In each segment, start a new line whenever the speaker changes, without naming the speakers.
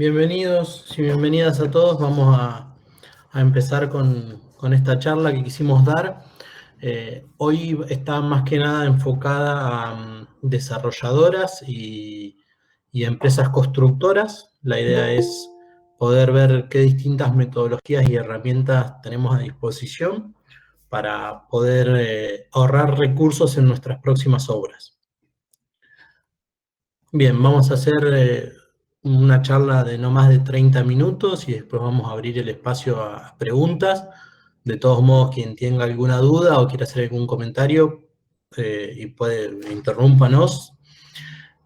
Bienvenidos y bienvenidas a todos. Vamos a empezar con esta charla que quisimos dar. Hoy está más que nada enfocada a desarrolladoras y empresas constructoras. La idea es poder ver qué distintas metodologías y herramientas tenemos a disposición para poder ahorrar recursos en nuestras próximas obras. Bien, vamos a hacer una charla de no más de 30 minutos y después vamos a abrir el espacio a preguntas. De todos modos, quien tenga alguna duda o quiera hacer algún comentario y interrúmpanos.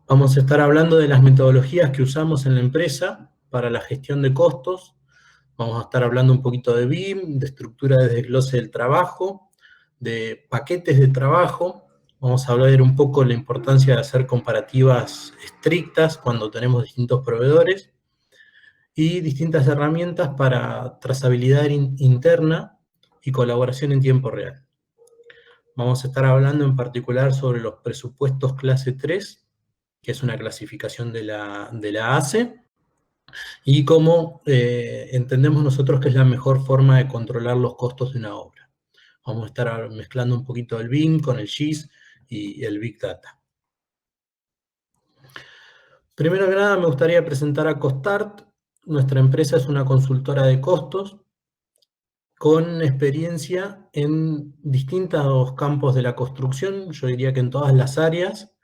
Vamos a estar hablando de las metodologías que usamos en la empresa para la gestión de costos. Vamos a estar hablando un poquito de BIM, de estructura de desglose del trabajo, de paquetes de trabajo. Vamos a hablar un poco de la importancia de hacer comparativas estrictas cuando tenemos distintos proveedores y distintas herramientas para trazabilidad interna y colaboración en tiempo real. Vamos a estar hablando en particular sobre los presupuestos clase 3, que es una clasificación de la ACE, y cómo entendemos nosotros que es la mejor forma de controlar los costos de una obra. Vamos a estar mezclando un poquito el BIM con el GIS y el Big Data. Primero que nada me gustaría presentar a Costart. Nuestra empresa es una consultora de costos con experiencia en distintos campos de la construcción, yo diría que en todas las áreas.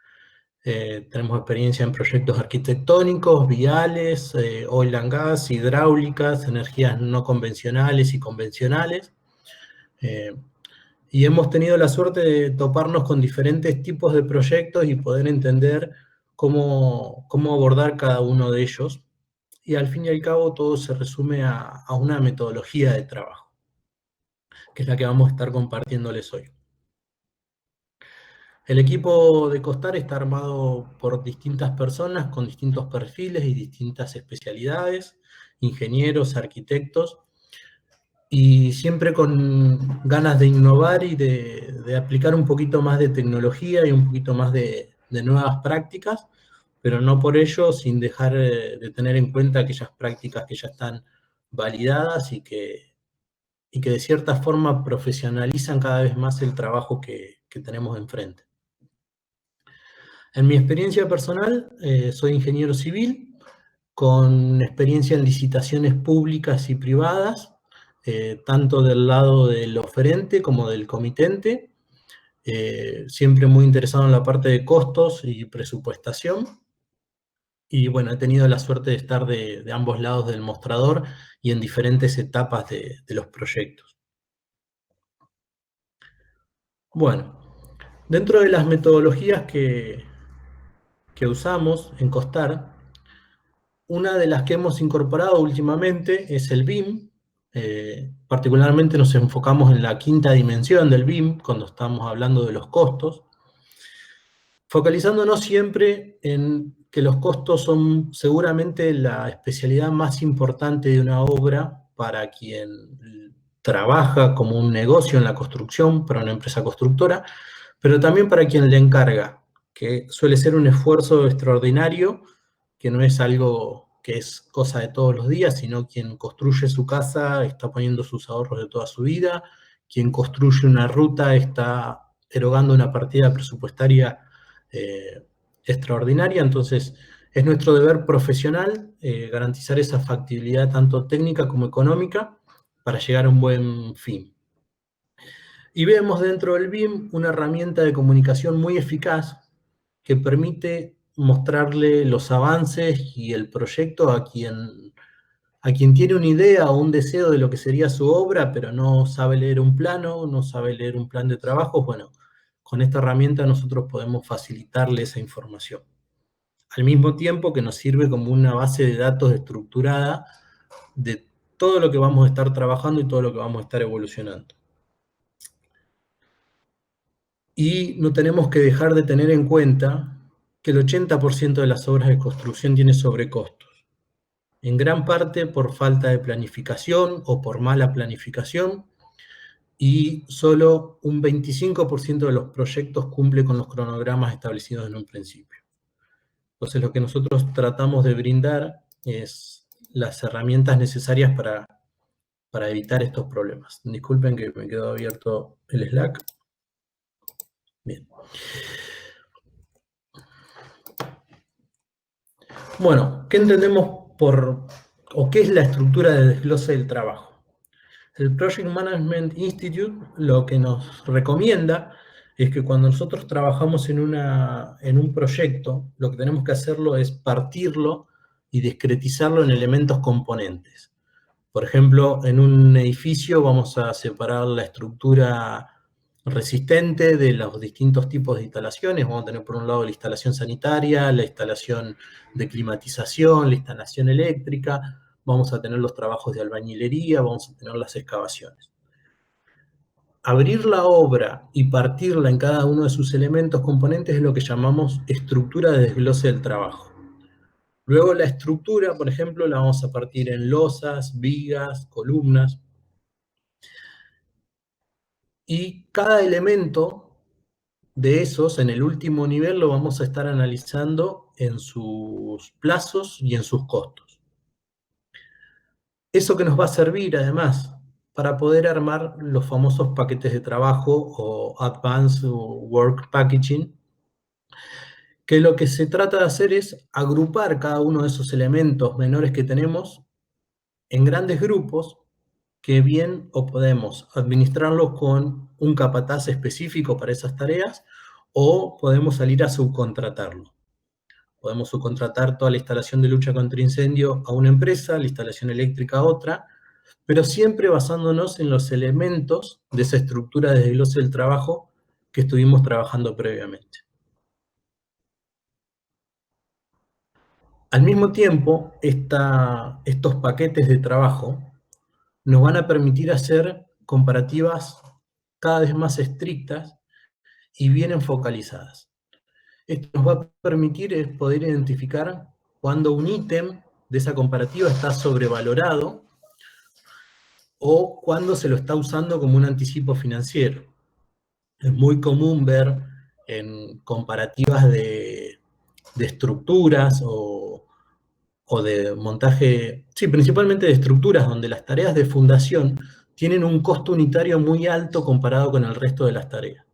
Tenemos experiencia en proyectos arquitectónicos, viales, oil and gas, hidráulicas, energías no convencionales y convencionales. Y hemos tenido la suerte de toparnos con diferentes tipos de proyectos y poder entender cómo abordar cada uno de ellos. Y al fin y al cabo todo se resume a una metodología de trabajo, que es la que vamos a estar compartiéndoles hoy. El equipo de Costar está armado por distintas personas con distintos perfiles y distintas especialidades, ingenieros, arquitectos, y siempre con ganas de innovar y de aplicar un poquito más de tecnología y un poquito más de nuevas prácticas, pero no por ello sin dejar de tener en cuenta aquellas prácticas que ya están validadas y que de cierta forma profesionalizan cada vez más el trabajo que tenemos enfrente. En mi experiencia personal, soy ingeniero civil, con experiencia en licitaciones públicas y privadas, tanto del lado del oferente como del comitente, siempre muy interesado en la parte de costos y presupuestación, y bueno, he tenido la suerte de estar de ambos lados del mostrador y en diferentes etapas de los proyectos. Bueno, dentro de las metodologías que usamos en Costar, una de las que hemos incorporado últimamente es el BIM. Particularmente nos enfocamos en la quinta dimensión del BIM cuando estamos hablando de los costos, focalizándonos siempre en que los costos son seguramente la especialidad más importante de una obra para quien trabaja como un negocio en la construcción, para una empresa constructora, pero también para quien le encarga, que suele ser un esfuerzo extraordinario, que no es algo que es cosa de todos los días, sino quien construye su casa está poniendo sus ahorros de toda su vida, quien construye una ruta está erogando una partida presupuestaria extraordinaria. Entonces es nuestro deber profesional garantizar esa factibilidad tanto técnica como económica para llegar a un buen fin. Y vemos dentro del BIM una herramienta de comunicación muy eficaz que permite mostrarle los avances y el proyecto a quien tiene una idea o un deseo de lo que sería su obra, pero no sabe leer un plano, no sabe leer un plan de trabajo. Bueno, con esta herramienta nosotros podemos facilitarle esa información. Al mismo tiempo que nos sirve como una base de datos estructurada de todo lo que vamos a estar trabajando y todo lo que vamos a estar evolucionando. Y no tenemos que dejar de tener en cuenta que el 80% de las obras de construcción tiene sobrecostos, en gran parte por falta de planificación o por mala planificación, y solo un 25% de los proyectos cumple con los cronogramas establecidos en un principio. Entonces lo que nosotros tratamos de brindar las herramientas necesarias para evitar estos problemas. Disculpen que me quedó abierto el Slack. Bien. Bueno, ¿qué entendemos o qué es la estructura de desglose del trabajo? El Project Management Institute lo que nos recomienda es que cuando nosotros trabajamos en un proyecto, lo que tenemos que hacerlo es partirlo y discretizarlo en elementos componentes. Por ejemplo, en un edificio vamos a separar la estructura resistente de los distintos tipos de instalaciones. Vamos a tener por un lado la instalación sanitaria, la instalación de climatización, la instalación eléctrica, vamos a tener los trabajos de albañilería, vamos a tener las excavaciones. Abrir la obra y partirla en cada uno de sus elementos componentes es lo que llamamos estructura de desglose del trabajo. Luego la estructura, por ejemplo, la vamos a partir en losas, vigas, columnas. Y cada elemento de esos, en el último nivel, lo vamos a estar analizando en sus plazos y en sus costos. Eso que nos va a servir, además, para poder armar los famosos paquetes de trabajo o Advanced Work Packaging, que lo que se trata de hacer es agrupar cada uno de esos elementos menores que tenemos en grandes grupos que bien o podemos administrarlos con un capataz específico para esas tareas o podemos salir a subcontratarlo. Podemos subcontratar toda la instalación de lucha contra incendio a una empresa, la instalación eléctrica a otra, pero siempre basándonos en los elementos de esa estructura de desglose del trabajo que estuvimos trabajando previamente. Al mismo tiempo, estos paquetes de trabajo nos van a permitir hacer comparativas cada vez más estrictas y bien focalizadas. Esto nos va a permitir poder identificar cuando un ítem de esa comparativa está sobrevalorado o cuando se lo está usando como un anticipo financiero. Es muy común ver en comparativas de estructuras o de montaje, sí, principalmente de estructuras, donde las tareas de fundación tienen un costo unitario muy alto comparado con el resto de las tareas.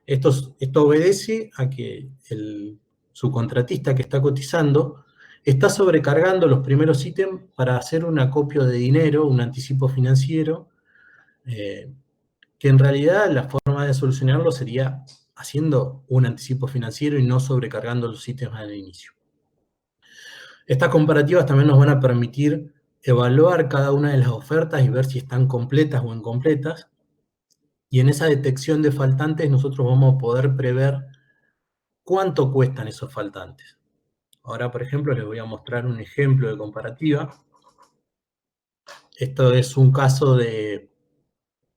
Esto obedece a que el subcontratista que está cotizando está sobrecargando los primeros ítems para hacer un acopio de dinero, un anticipo financiero, que en realidad la forma de solucionarlo sería haciendo un anticipo financiero y no sobrecargando los ítems al inicio. Estas comparativas también nos van a permitir evaluar cada una de las ofertas y ver si están completas o incompletas. Y en esa detección de faltantes nosotros vamos a poder prever cuánto cuestan esos faltantes. Ahora, por ejemplo, les voy a mostrar un ejemplo de comparativa. Esto es un caso de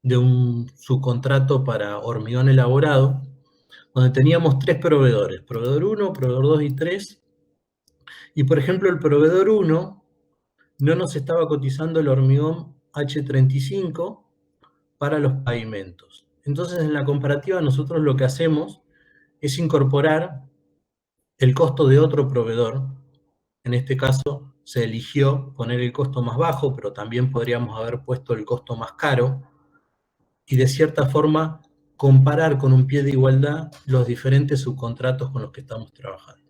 un subcontrato para hormigón elaborado, donde teníamos 3 proveedores, proveedor 1, proveedor 2 y 3. Y, por ejemplo, el proveedor 1 no nos estaba cotizando el hormigón H35 para los pavimentos. Entonces, en la comparativa, nosotros lo que hacemos es incorporar el costo de otro proveedor. En este caso, se eligió poner el costo más bajo, pero también podríamos haber puesto el costo más caro, y de cierta forma comparar con un pie de igualdad los diferentes subcontratos con los que estamos trabajando.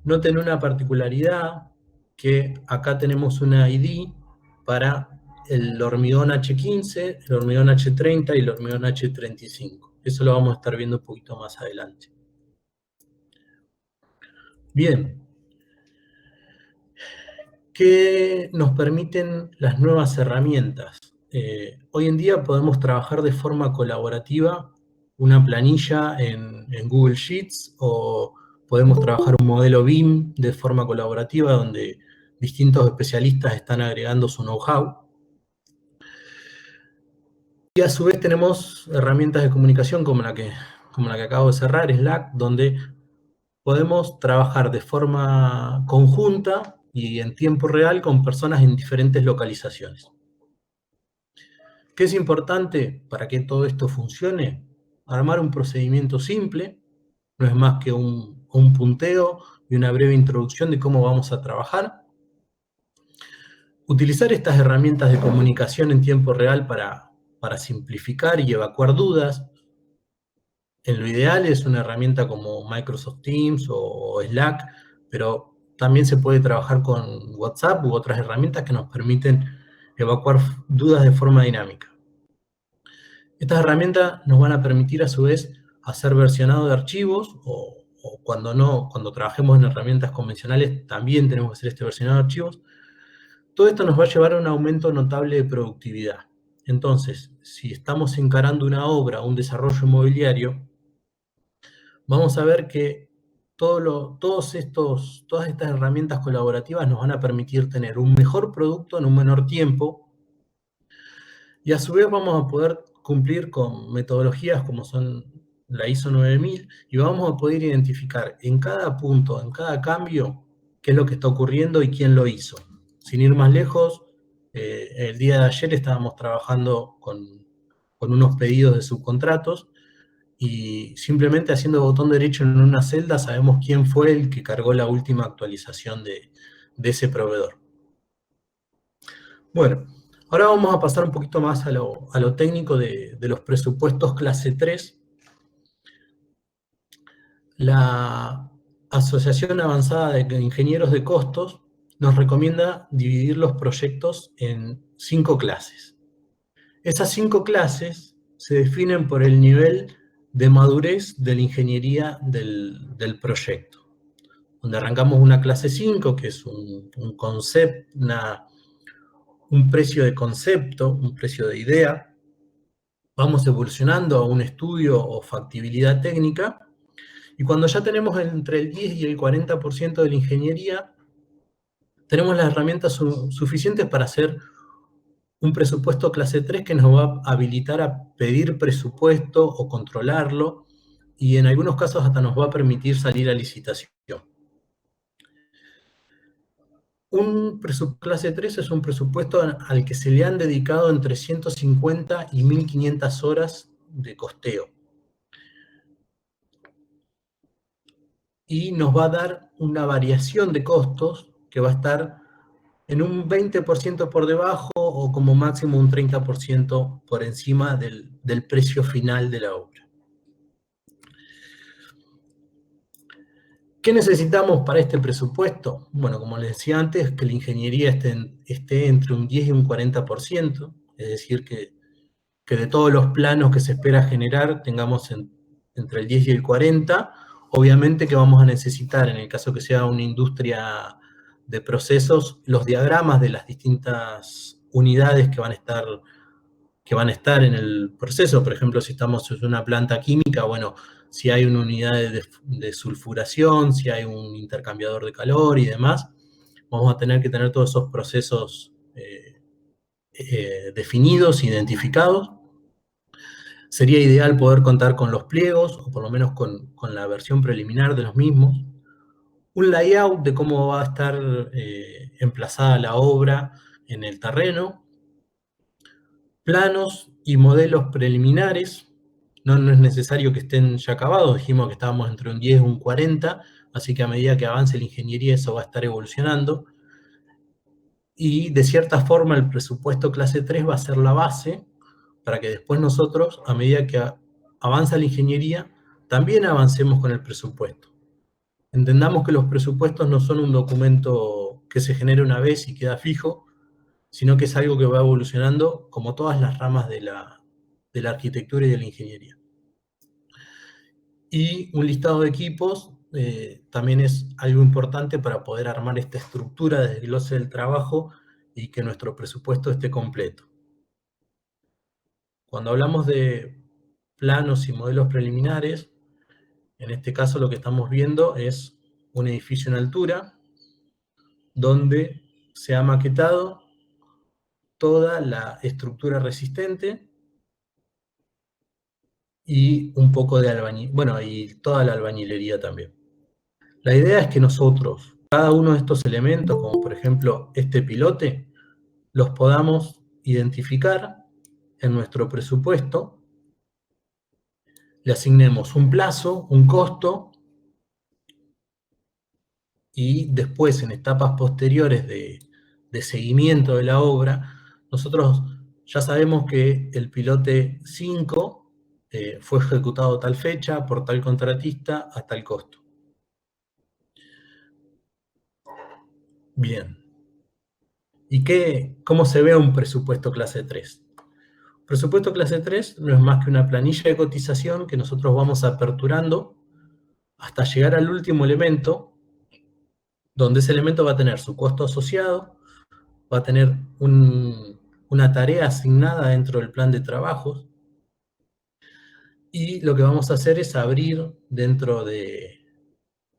Noten una particularidad, que acá tenemos una ID para el hormigón H15, el hormigón H30 y el hormigón H35. Eso lo vamos a estar viendo un poquito más adelante. Bien. ¿Qué nos permiten las nuevas herramientas? Hoy en día podemos trabajar de forma colaborativa una planilla en Google Sheets, o podemos trabajar un modelo BIM de forma colaborativa donde distintos especialistas están agregando su know-how. Y a su vez tenemos herramientas de comunicación como la que acabo de cerrar, Slack, donde podemos trabajar de forma conjunta y en tiempo real con personas en diferentes localizaciones. ¿Qué es importante para que todo esto funcione? Armar un procedimiento simple, no es más que un punteo y una breve introducción de cómo vamos a trabajar. Utilizar estas herramientas de comunicación en tiempo real para simplificar y evacuar dudas. En lo ideal es una herramienta como Microsoft Teams o Slack, pero también se puede trabajar con WhatsApp u otras herramientas que nos permiten evacuar dudas de forma dinámica. Estas herramientas nos van a permitir a su vez hacer versionado de archivos o cuando trabajemos en herramientas convencionales también tenemos que hacer este versionado de archivos. Todo esto nos va a llevar a un aumento notable de productividad. Entonces, si estamos encarando una obra o un desarrollo inmobiliario, vamos a ver que todas estas herramientas colaborativas nos van a permitir tener un mejor producto en un menor tiempo y a su vez vamos a poder cumplir con metodologías como son la ISO 9000 y vamos a poder identificar en cada punto, en cada cambio, qué es lo que está ocurriendo y quién lo hizo. Sin ir más lejos, el día de ayer estábamos trabajando con unos pedidos de subcontratos y simplemente haciendo botón derecho en una celda sabemos quién fue el que cargó la última actualización de ese proveedor. Bueno, ahora vamos a pasar un poquito más a lo técnico de los presupuestos clase 3. La Asociación Avanzada de Ingenieros de Costos nos recomienda dividir los proyectos en 5 clases. Esas 5 clases se definen por el nivel de madurez de la ingeniería del proyecto. Donde arrancamos una clase 5, que es un precio de concepto, un precio de idea. Vamos evolucionando a un estudio o factibilidad técnica, y cuando ya tenemos entre el 10 y el 40% de la ingeniería, tenemos las herramientas suficientes para hacer un presupuesto clase 3 que nos va a habilitar a pedir presupuesto o controlarlo, y en algunos casos hasta nos va a permitir salir a licitación. Un presupuesto clase 3 es un presupuesto al que se le han dedicado entre 150 y 1500 horas de costeo. Y nos va a dar una variación de costos que va a estar en un 20% por debajo o como máximo un 30% por encima del precio final de la obra. ¿Qué necesitamos para este presupuesto? Bueno, como les decía antes, que la ingeniería esté entre un 10 y un 40%, es decir, que de todos los planos que se espera generar tengamos entre el 10 y el 40%. Obviamente que vamos a necesitar, en el caso que sea una industria de procesos, los diagramas de las distintas unidades que van a estar en el proceso. Por ejemplo, si estamos en una planta química, bueno, si hay una unidad de sulfuración, si hay un intercambiador de calor y demás, vamos a tener que tener todos esos procesos definidos, identificados. Sería ideal poder contar con los pliegos, o por lo menos con la versión preliminar de los mismos. Un layout de cómo va a estar emplazada la obra en el terreno. Planos y modelos preliminares. No es necesario que estén ya acabados, dijimos que estábamos entre un 10 y un 40, así que a medida que avance la ingeniería eso va a estar evolucionando. Y de cierta forma el presupuesto clase 3 va a ser la base para que después nosotros, a medida que avanza la ingeniería, también avancemos con el presupuesto. Entendamos que los presupuestos no son un documento que se genera una vez y queda fijo, sino que es algo que va evolucionando como todas las ramas de la arquitectura y de la ingeniería. Y un listado de equipos también es algo importante para poder armar esta estructura de desglose del trabajo y que nuestro presupuesto esté completo. Cuando hablamos de planos y modelos preliminares, en este caso lo que estamos viendo es un edificio en altura donde se ha maquetado toda la estructura resistente y un poco de y toda la albañilería también. La idea es que nosotros, cada uno de estos elementos, como por ejemplo este pilote, los podamos identificar en nuestro presupuesto, le asignemos un plazo, un costo, y después en etapas posteriores de seguimiento de la obra, nosotros ya sabemos que el pilote 5 fue ejecutado tal fecha, por tal contratista, a tal costo. Bien. ¿Y cómo se ve un presupuesto clase 3? Presupuesto clase 3 no es más que una planilla de cotización que nosotros vamos aperturando hasta llegar al último elemento, donde ese elemento va a tener su costo asociado, va a tener una tarea asignada dentro del plan de trabajos, y lo que vamos a hacer es abrir dentro del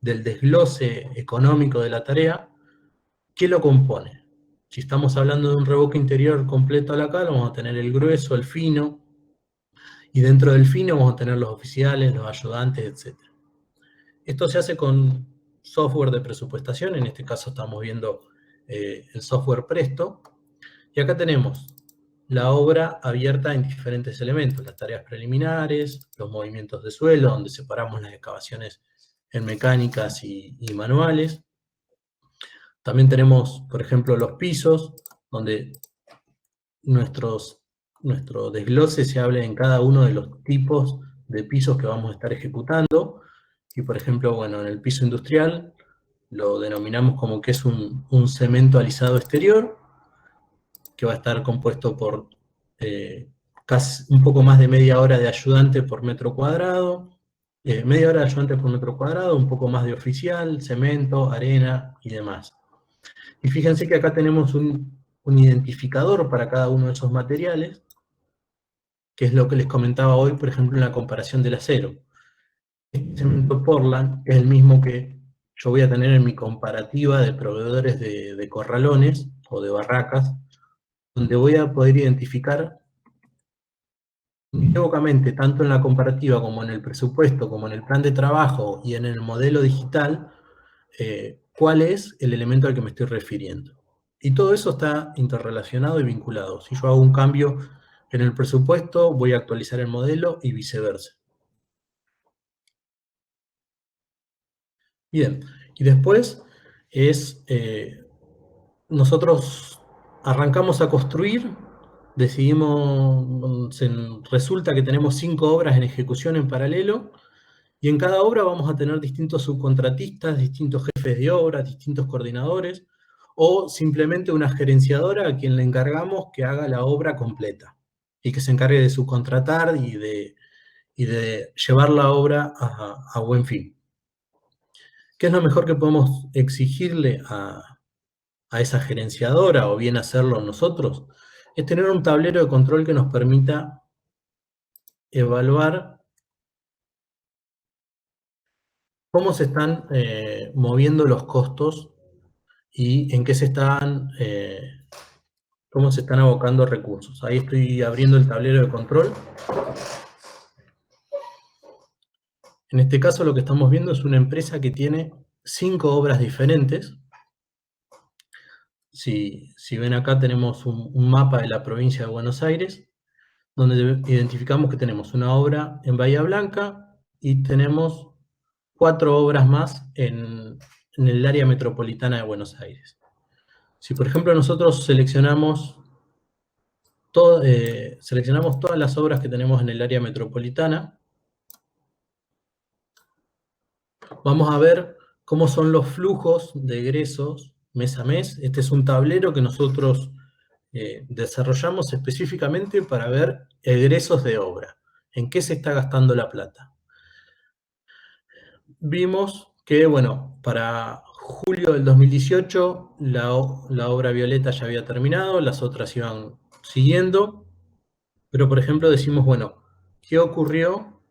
desglose económico de la tarea qué lo compone. Si estamos hablando de un revoque interior completo a la cal, vamos a tener el grueso, el fino, y dentro del fino vamos a tener los oficiales, los ayudantes, etc. Esto se hace con software de presupuestación, en este caso estamos viendo el software Presto, y acá tenemos la obra abierta en diferentes elementos, las tareas preliminares, los movimientos de suelo, donde separamos las excavaciones en mecánicas y manuales. También tenemos, por ejemplo, los pisos, donde nuestro desglose se habla en cada uno de los tipos de pisos que vamos a estar ejecutando. Y por ejemplo, bueno, en el piso industrial lo denominamos como que es un cemento alisado exterior, que va a estar compuesto por casi un poco más de media hora de ayudante por metro cuadrado, media hora de ayudante por metro cuadrado, un poco más de oficial, cemento, arena y demás. Y fíjense que acá tenemos un identificador para cada uno de esos materiales, que es lo que les comentaba hoy, por ejemplo, en la comparación del acero. Este cemento Portland es el mismo que yo voy a tener en mi comparativa de proveedores de corralones o de barracas, donde voy a poder identificar unívocamente, tanto en la comparativa como en el presupuesto, como en el plan de trabajo y en el modelo digital, cuál es el elemento al que me estoy refiriendo. Y todo eso está interrelacionado y vinculado. Si yo hago un cambio en el presupuesto, voy a actualizar el modelo y viceversa. Bien, y después nosotros arrancamos a construir, decidimos, resulta que tenemos 5 obras en ejecución en paralelo, y en cada obra vamos a tener distintos subcontratistas, distintos jefes de obra, distintos coordinadores, o simplemente una gerenciadora a quien le encargamos que haga la obra completa, y que se encargue de subcontratar y de llevar la obra a buen fin. ¿Qué es lo mejor que podemos exigirle a esa gerenciadora, o bien hacerlo nosotros? Es tener un tablero de control que nos permita evaluar cómo se están moviendo los costos y en qué cómo se están abocando recursos. Ahí estoy abriendo el tablero de control. En este caso lo que estamos viendo es una empresa que tiene 5 obras diferentes. Si ven acá tenemos un mapa de la provincia de Buenos Aires, donde identificamos que tenemos una obra en Bahía Blanca y tenemos 4 obras más en el área metropolitana de Buenos Aires. Si por ejemplo nosotros seleccionamos todas las obras que tenemos en el área metropolitana, vamos a ver cómo son los flujos de egresos mes a mes. Este es un tablero que nosotros desarrollamos específicamente para ver egresos de obra, en qué se está gastando la plata. Vimos que, bueno, para julio del 2018 la obra Violeta ya había terminado, las otras iban siguiendo, pero por ejemplo decimos, bueno, ¿qué ocurrió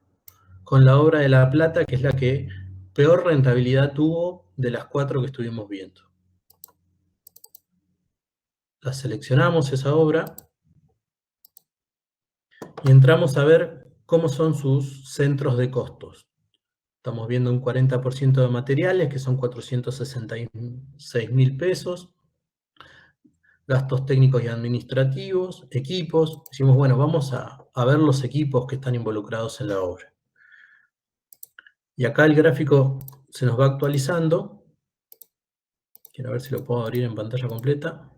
con la obra de La Plata, que es la que peor rentabilidad tuvo de las 4 que estuvimos viendo? La seleccionamos esa obra y entramos a ver cómo son sus centros de costos. Estamos viendo un 40% de materiales, que son 466.000 pesos, gastos técnicos y administrativos, equipos. Decimos, bueno, vamos a ver los equipos que están involucrados en la obra. Y acá el gráfico se nos va actualizando, Quiero ver si lo puedo abrir en pantalla completa.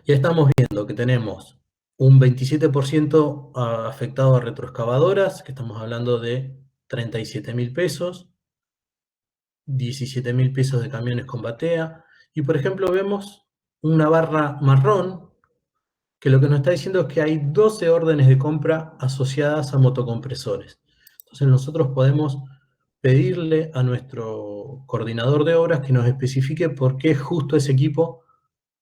Ya estamos viendo que tenemos un 27% afectado a retroexcavadoras, que estamos hablando de 37.000 pesos, 17.000 pesos de camiones con batea, y por ejemplo vemos una barra marrón, que lo que nos está diciendo es que hay 12 órdenes de compra asociadas a motocompresores. Entonces nosotros podemos pedirle a nuestro coordinador de obras que nos especifique por qué justo ese equipo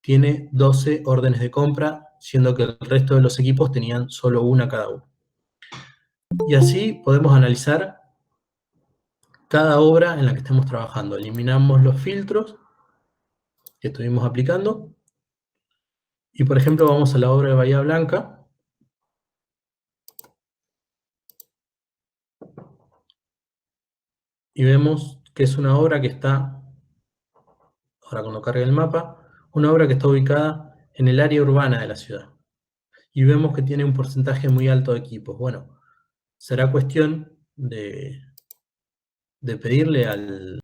tiene 12 órdenes de compra, siendo que el resto de los equipos tenían solo una cada uno. Y así podemos analizar cada obra en la que estemos trabajando. Eliminamos los filtros que estuvimos aplicando. Y por ejemplo vamos a la obra de Bahía Blanca. Y vemos que es una obra que está, ahora cuando cargue el mapa, una obra que está ubicada en el área urbana de la ciudad. Y vemos que tiene un porcentaje muy alto de equipos. Bueno, será cuestión de pedirle al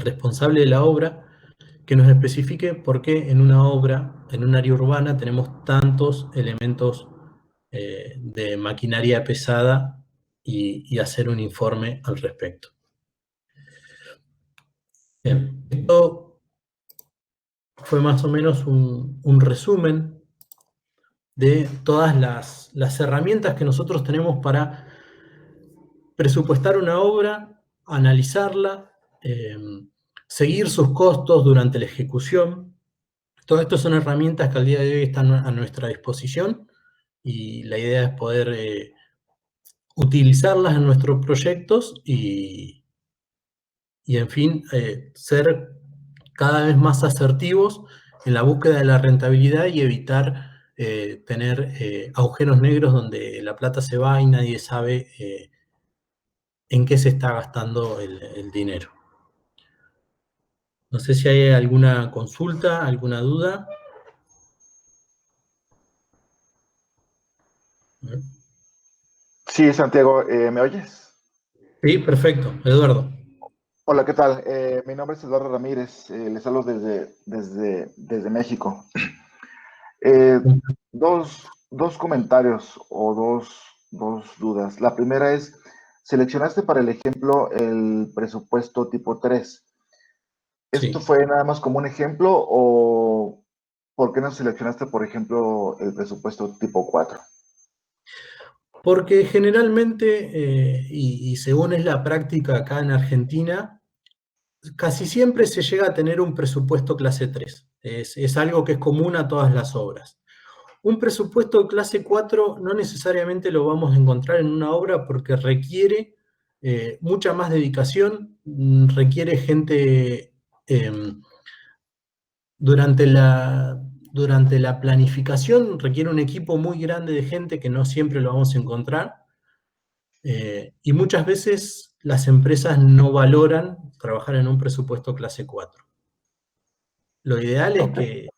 responsable de la obra que nos especifique por qué en una obra, en un área urbana, tenemos tantos elementos de maquinaria pesada y hacer un informe al respecto. Bien, esto fue más o menos un resumen de todas las herramientas que nosotros tenemos para presupuestar una obra, analizarla, seguir sus costos durante la ejecución. Todo esto son herramientas que al día de hoy están a nuestra disposición y la idea es poder utilizarlas en nuestros proyectos y en fin, ser cada vez más asertivos en la búsqueda de la rentabilidad y evitar tener agujeros negros donde la plata se va y nadie sabe en qué se está gastando el dinero. No sé si hay alguna consulta, alguna duda.
Sí, Santiago, ¿me oyes?
Sí, perfecto, Eduardo.
Hola, ¿qué tal? Mi nombre es Eduardo Ramírez, les hablo desde México. Eh, dos comentarios o dos dudas. La primera es, seleccionaste para el ejemplo el presupuesto tipo 3. ¿Esto
Sí,
fue nada más como un ejemplo o por qué no seleccionaste, por ejemplo, el presupuesto tipo 4?
porque generalmente, y según es la práctica acá en Argentina, casi siempre se llega a tener un presupuesto clase 3. Es algo que es común a todas las obras. Un presupuesto clase 4 no necesariamente lo vamos a encontrar en una obra porque requiere mucha más dedicación, requiere gente durante durante la planificación, requiere un equipo muy grande de gente que no siempre lo vamos a encontrar. Y muchas veces las empresas no valoran trabajar en un presupuesto clase 4. Lo ideal es
Ok.
que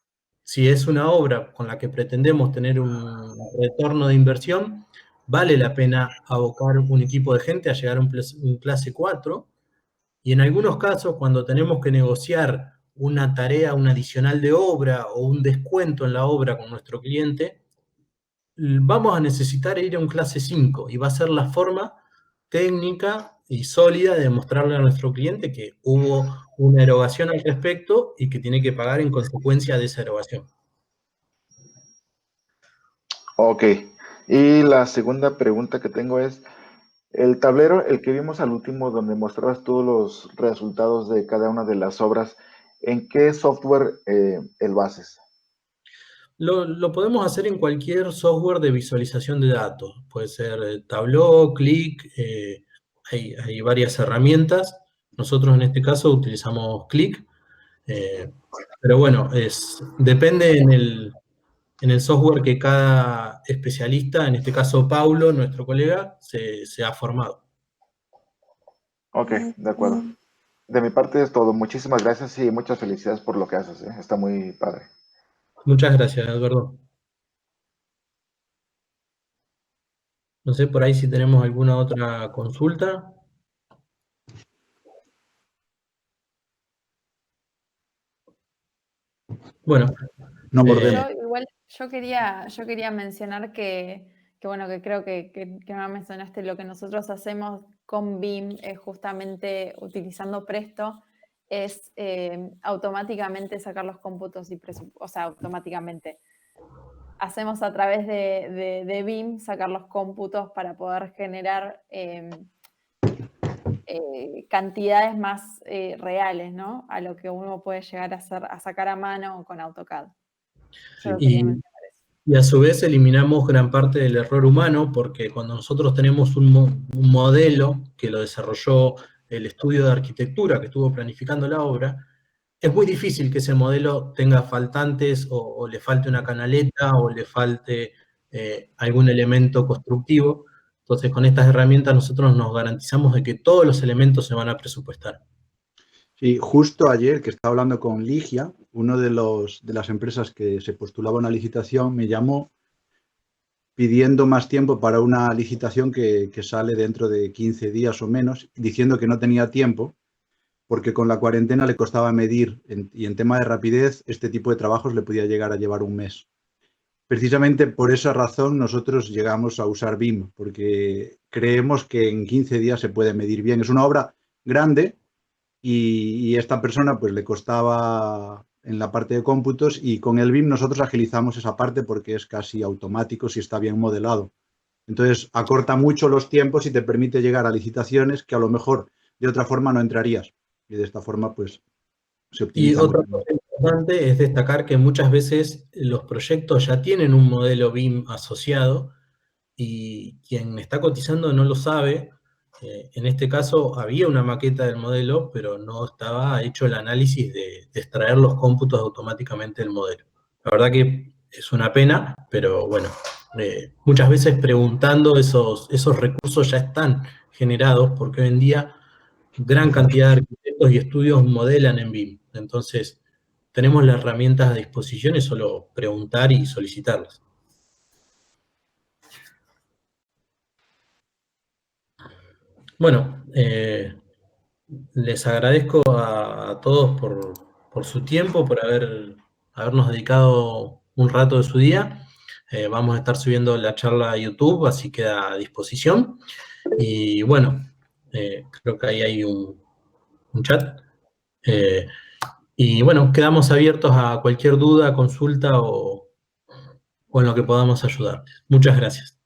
si es una obra con la que pretendemos tener un retorno de inversión, vale la pena abocar un equipo de gente a llegar a un clase 4. Y en algunos casos, cuando tenemos que negociar una tarea, un adicional de obra o un descuento en la obra con nuestro cliente, vamos a necesitar ir a un clase 5 y va a ser la forma técnica y sólida de demostrarle a nuestro cliente que hubo una erogación al respecto y que tiene que pagar en consecuencia de esa erogación.
Ok. Y la segunda pregunta que tengo es, el tablero, el que vimos al último, donde mostrabas todos los resultados de cada una de las obras, ¿en qué software lo haces?
Lo podemos hacer en cualquier software de visualización de datos. Puede ser Tableau, Qlik, hay varias herramientas. Nosotros en este caso utilizamos Qlik, pero bueno, depende en el software que cada especialista, en este caso Paulo, nuestro colega, se ha formado.
Ok, de acuerdo. De mi parte es todo. Muchísimas gracias y muchas felicidades por lo que haces, ¿eh? Está muy padre.
Muchas gracias, Eduardo. No sé por ahí si tenemos alguna otra consulta. Bueno,
No
Yo
mordemos.
igual, yo quería mencionar que bueno, que creo que no mencionaste lo que nosotros hacemos con BIM, justamente utilizando Presto, es automáticamente sacar los cómputos y o sea, automáticamente. Hacemos a través de BIM sacar los cómputos para poder generar cantidades más reales, ¿no? A lo que uno puede llegar a hacer, a sacar a mano o con AutoCAD. Solo quería
y,
mencionar eso.
y a su vez eliminamos gran parte del error humano, porque cuando nosotros tenemos un modelo que lo desarrolló el estudio de arquitectura que estuvo planificando la obra, es muy difícil que ese modelo tenga faltantes o le falte una canaleta o le falte algún elemento constructivo. Entonces, con estas herramientas nosotros nos garantizamos de que todos los elementos se van a presupuestar.
Sí, justo ayer que estaba hablando con Ligia, uno de las empresas que se postulaba a una licitación, me llamó pidiendo más tiempo para una licitación que sale dentro de 15 días o menos, diciendo que no tenía tiempo porque con la cuarentena le costaba medir y en tema de rapidez este tipo de trabajos le podía llegar a llevar un mes. Precisamente por esa razón nosotros llegamos a usar BIM, porque creemos que en 15 días se puede medir bien. Es una obra grande y esta persona pues le costaba en la parte de cómputos y con el BIM nosotros agilizamos esa parte porque es casi automático si está bien modelado. Entonces acorta mucho los tiempos y te permite llegar a licitaciones que a lo mejor de otra forma no entrarías. Y de esta forma pues se
Y
optimiza
otra
mucho más.
cosa importante es destacar que muchas veces los proyectos ya tienen un modelo BIM asociado y quien está cotizando no lo sabe. En este caso había una maqueta del modelo, pero no estaba hecho el análisis de extraer los cómputos automáticamente del modelo. La verdad que es una pena, pero bueno, muchas veces preguntando esos recursos ya están generados, porque hoy en día gran cantidad de arquitectos y estudios modelan en BIM. Entonces, tenemos las herramientas a disposición, es solo preguntar y solicitarlas. Bueno, les agradezco a todos por su tiempo, por habernos dedicado un rato de su día. Vamos a estar subiendo la charla a YouTube, así queda a disposición. Y bueno, creo que ahí hay un chat. Y bueno, quedamos abiertos a cualquier duda, consulta o en lo que podamos ayudar. Muchas gracias.